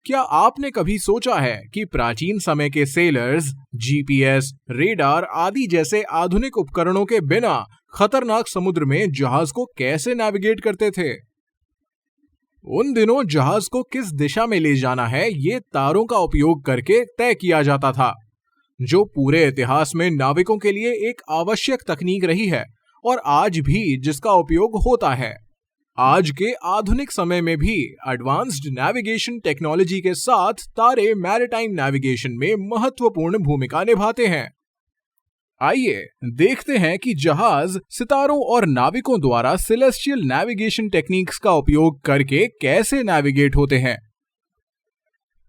क्या आपने कभी सोचा है कि प्राचीन समय के सेलर्स जीपीएस, रेडार आदि जैसे आधुनिक उपकरणों के बिना खतरनाक समुद्र में जहाज को कैसे नेविगेट करते थे? उन दिनों जहाज को किस दिशा में ले जाना है ये तारों का उपयोग करके तय किया जाता था, जो पूरे इतिहास में नाविकों के लिए एक आवश्यक तकनीक रही है और आज भी जिसका उपयोग होता है। आज के आधुनिक समय में भी एडवांस्ड नेविगेशन टेक्नोलॉजी के साथ तारे मैरीटाइम नेविगेशन में महत्वपूर्ण भूमिका निभाते हैं। आइए देखते हैं कि जहाज सितारों और नाविकों द्वारा सेलेस्टियल नेविगेशन टेक्निक्स का उपयोग करके कैसे नेविगेट होते हैं।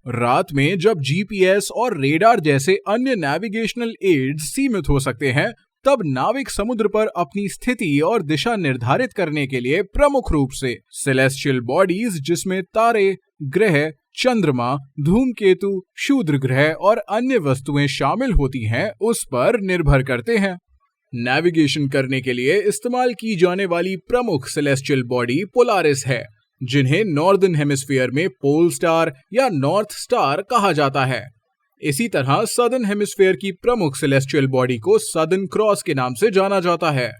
रात में जब जीपीएस और रेडार जैसे अन्य नेविगेशनल एड्स सीमित हो सकते हैं, तब नाविक समुद्र पर अपनी स्थिति और दिशा निर्धारित करने के लिए प्रमुख रूप से सेलेस्टियल बॉडीज, जिसमें तारे, ग्रह, चंद्रमा, धूमकेतु, क्षुद्र ग्रह और अन्य वस्तुएं शामिल होती हैं, उस पर निर्भर करते हैं। नेविगेशन करने के लिए इस्तेमाल की जाने वाली प्रमुख सेलेस्टियल बॉडी पोलारिस है, जिन्हें नॉर्दर्न हेमिस्फीयर में पोल स्टार या नॉर्थ स्टार कहा जाता है। इसी तरह सदर्न हेमिस्फीयर की प्रमुख सेलेस्टियल बॉडी को सदर्न क्रॉस के नाम से जाना जाता है।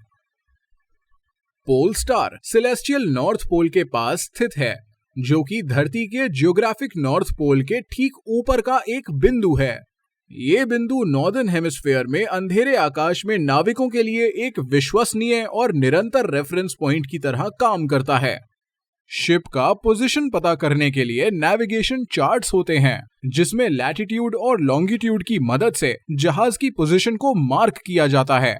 Pole star celestial north pole के पास स्थित है, जो कि धरती के जियोग्राफिक नॉर्थ पोल के ठीक ऊपर का एक बिंदु है। ये बिंदु नॉर्दर्न हेमिस्फीयर में अंधेरे आकाश में नाविकों के लिए एक विश्वसनीय और निरंतर रेफरेंस पॉइंट की तरह काम करता है। शिप का पोजीशन पता करने के लिए नेविगेशन चार्ट्स होते हैं, जिसमें लैटिट्यूड और लॉन्गिट्यूड की मदद से जहाज की पोजीशन को मार्क किया जाता है।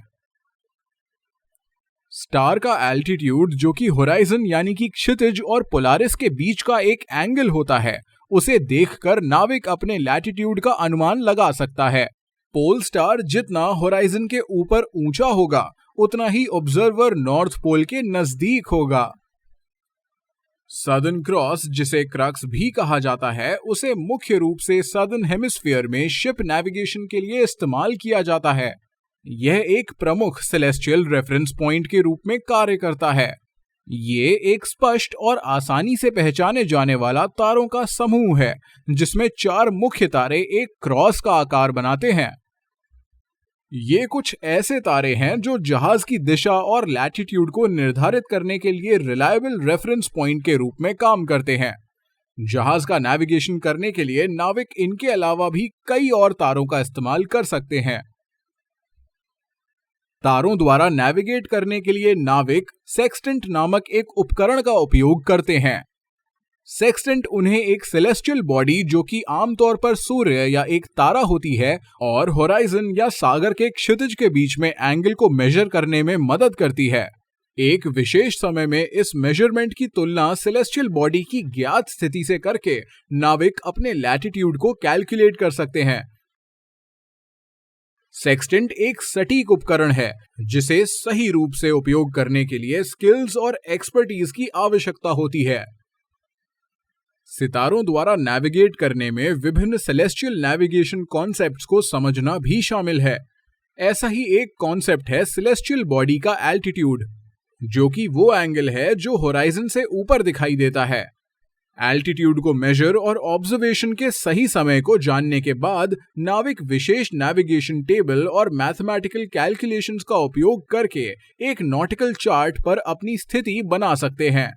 स्टार का एल्टीट्यूड, जो कि होराइजन यानी कि क्षितिज और पोलारिस के बीच का एक एंगल होता है, उसे देखकर नाविक अपने लैटिट्यूड का अनुमान लगा सकता है। पोल स्टार जितना होराइजन के ऊपर ऊंचा होगा, उतना ही ऑब्जर्वर नॉर्थ पोल के नजदीक होगा। सदर्न क्रॉस, जिसे क्रक्स भी कहा जाता है, उसे मुख्य रूप से सदर्न हेमिस्फीयर में शिप नेविगेशन के लिए इस्तेमाल किया जाता है। यह एक प्रमुख सेलेस्टियल रेफरेंस पॉइंट के रूप में कार्य करता है। ये एक स्पष्ट और आसानी से पहचाने जाने वाला तारों का समूह है, जिसमें 4 मुख्य तारे एक क्रॉस का आकार बनाते हैं। ये कुछ ऐसे तारे हैं जो जहाज की दिशा और लैटिट्यूड को निर्धारित करने के लिए रिलायबल रेफरेंस पॉइंट के रूप में काम करते हैं। जहाज का नेविगेशन करने के लिए नाविक इनके अलावा भी कई और तारों का इस्तेमाल कर सकते हैं। तारों द्वारा नेविगेट करने के लिए नाविक सेक्सटेंट नामक एक उपकरण का उपयोग करते हैं। सेक्सटेंट उन्हें एक सेलेस्टियल बॉडी, जो कि आमतौर पर सूर्य या एक तारा होती है, और होराइजन या सागर के क्षितिज के बीच में एंगल को मेजर करने में मदद करती है। एक विशेष समय में इस मेजरमेंट की तुलना सेलेस्टियल बॉडी की ज्ञात स्थिति से करके नाविक अपने लैटिट्यूड को कैलकुलेट कर सकते हैं। सेक्सटेंट एक सटीक उपकरण है, जिसे सही रूप से उपयोग करने के लिए स्किल्स और एक्सपर्टीज की आवश्यकता होती है। सितारों द्वारा नेविगेट करने में विभिन्न सेलेस्टियल नेविगेशन कॉन्सेप्ट्स को समझना भी शामिल है। ऐसा ही एक कॉन्सेप्ट है सेलेस्टियल बॉडी का एल्टीट्यूड, जो कि वो एंगल है जो होराइजन से ऊपर दिखाई देता है। एल्टीट्यूड को मेजर और ऑब्जर्वेशन के सही समय को जानने के बाद नाविक विशेष नेविगेशन टेबल और मैथमेटिकल कैलकुलेशंस का उपयोग करके एक नॉटिकल चार्ट पर अपनी स्थिति बना सकते हैं।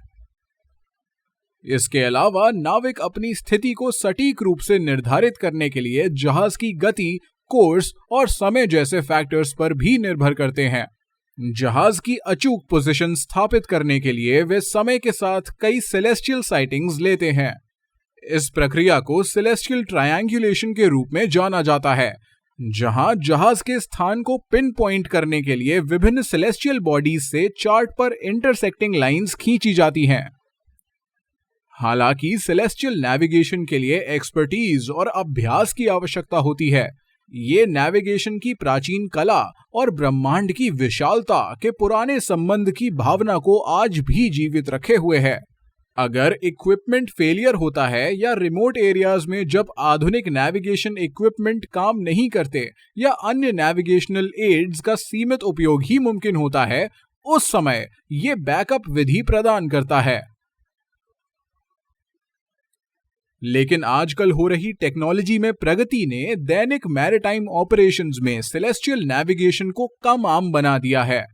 इसके अलावा नाविक अपनी स्थिति को सटीक रूप से निर्धारित करने के लिए जहाज की गति, कोर्स और समय जैसे फैक्टर्स पर भी निर्भर करते हैं। जहाज की अचूक पोजीशन स्थापित करने के लिए वे समय के साथ कई सेलेस्टियल साइटिंग्स लेते हैं। इस प्रक्रिया को सेलेस्टियल ट्रायंगुलेशन के रूप में जाना जाता है, जहां जहाज के स्थान को पिन पॉइंट करने के लिए विभिन्न सेलेस्टियल बॉडीज से चार्ट पर इंटरसेक्टिंग लाइंस खींची जाती हैं। हालांकि सेलेस्टियल नेविगेशन के लिए एक्सपर्टीज और अभ्यास की आवश्यकता होती है। ये नेविगेशन की प्राचीन कला और ब्रह्मांड की विशालता के पुराने संबंध की भावना को आज भी जीवित रखे हुए है। अगर इक्विपमेंट फेलियर होता है या रिमोट एरियाज में जब आधुनिक नेविगेशन इक्विपमेंट काम नहीं करते या अन्य नेविगेशनल एड्स का सीमित उपयोग ही मुमकिन होता है, उस समय ये बैकअप विधि प्रदान करता है। लेकिन आजकल हो रही टेक्नोलॉजी में प्रगति ने दैनिक मैरिटाइम ऑपरेशंस में सेलेस्टियल नेविगेशन को कम आम बना दिया है।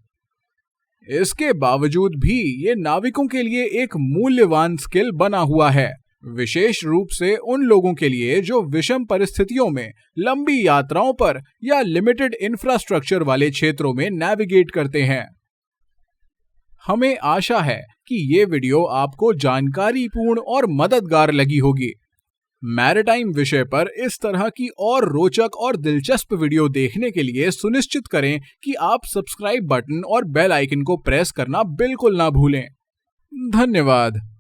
इसके बावजूद भी ये नाविकों के लिए एक मूल्यवान स्किल बना हुआ है, विशेष रूप से उन लोगों के लिए जो विषम परिस्थितियों में लंबी यात्राओं पर या लिमिटेड इंफ्रास्ट्रक्चर वाले क्षेत्रों में नेविगेट करते हैं। हमें आशा है कि ये वीडियो आपको जानकारीपूर्ण और मददगार लगी होगी। मैरिटाइम विषय पर इस तरह की और रोचक और दिलचस्प वीडियो देखने के लिए सुनिश्चित करें कि आप सब्सक्राइब बटन और बेल आइकन को प्रेस करना बिल्कुल ना भूलें। धन्यवाद।